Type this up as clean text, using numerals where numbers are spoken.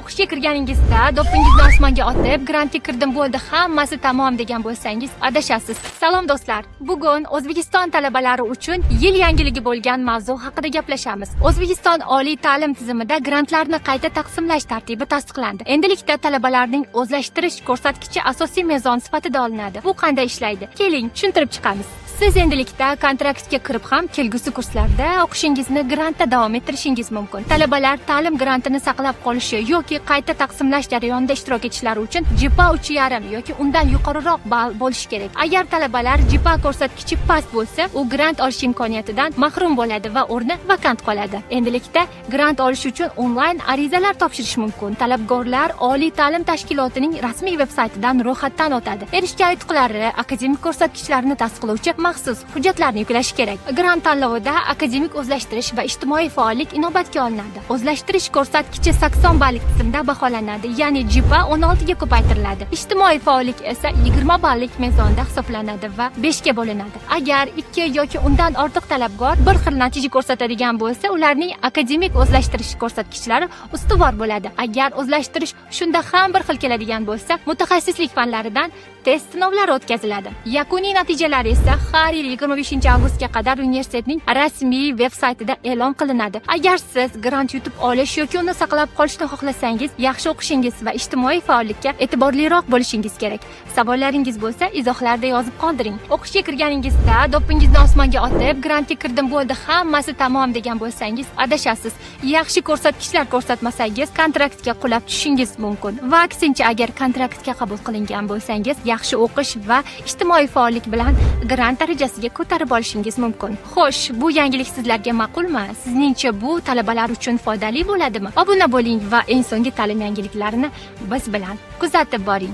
O'qishga kirganingizda do'ppingizni osmonga otib, grantga kirdim bo'ldi, hammasi tamom degan bo'lsangiz, adashasiz. Salom do'stlar. Bugun O'zbekiston talabalari uchun yil yangiligi bo'lgan mavzu haqida gaplashamiz. O'zbekiston oliy ta'lim tizimida grantlarni qayta taqsimlash tartibi tasdiqlandi. Endilikda talabalarning o'zlashtirish ko'rsatkichi asosiy mezon sifatida olinadi. Bu qanday ishlaydi? Keling, tushuntirib chiqamiz. Siz endilikda kontraktga kirib ham kelgusi kurslarda o'qishingizni grantda davom ettirishingiz mumkin. Talabalar ta'lim grantini saqlab qolishi yoki qayta taqsimlash jarayonida ishtirok etishlari uchun GPA 3,5 yoki undan yuqoriroq ball bo'lishi kerak. Agar talabalar GPA ko'rsatkichi past bo'lsa, u grant olish imkoniyatidan mahrum bo'ladi va o'rni vakant qoladi. Endilikda grant olish uchun onlayn arizalar topshirish mumkin. Talabgorlar oliy ta'lim tashkilotining rasmiy veb-saytidan ro'yxatdan o'tadi. Erishgan yutuqlari, akademik ko'rsatkichlarni tasdiqlovchi maxsus hujjatlarni yuklash kerak. Grant tanlovida akademik o'zlashtirish va ijtimoiy faollik inobatga olinadi. O'zlashtirish ko'rsatkichi 80 ballik tizimda baholanadi, ya'ni GPA 16 ga ko'paytiriladi. Ijtimoiy faollik esa 20 ballik mezonda hisoblanadi va 5 ga bo'linadi. Agar 2 yoki undan ortiq talabgor bir xil natija ko'rsatadigan bo'lsa, ularning akademik o'zlashtirish ko'rsatkichlari ustuvor bo'ladi. Agar o'zlashtirish shunda ham bir xil keladigan bo'lsa, mutaxassislik fanlaridan test sinovlari o'tkaziladi. Yakuniy natijalar esa har yil 25-avgustga qadar universitetning rasmiy veb-saytida e'lon qilinadi. Agar siz grant yutib olish yoki uni saqlab qolishni xohlasangiz, yaxshi o'qishingiz va ijtimoiy faollikka e'tiborliroq bo'lishingiz kerak. Savollaringiz bo'lsa, izohlarda yozib qoldiring. O'qishga kirganingizda do'ppingizni osmonga otib, grantga kirdim bo'ldi, hammasi tamom degan bo'lsangiz, adashasiz. Yaxshi ko'rsatkichlar ko'rsatmasangiz, kontraktga qulab tushishingiz mumkin. Va aksincha, agar kontraktga qabul qilingan bo'lsangiz, yaxshi o'qish va ijtimoiy faollik bilan grant darajasiga ko'tarib olishingiz mumkin. Xo'sh, bu yangilik sizlarga ma'qulmi? Sizningcha bu talabalar uchun foydali bo'ladimi? Obuna bo'ling va eng so'nggi ta'lim yangiliklarini biz bilan kuzatib boring.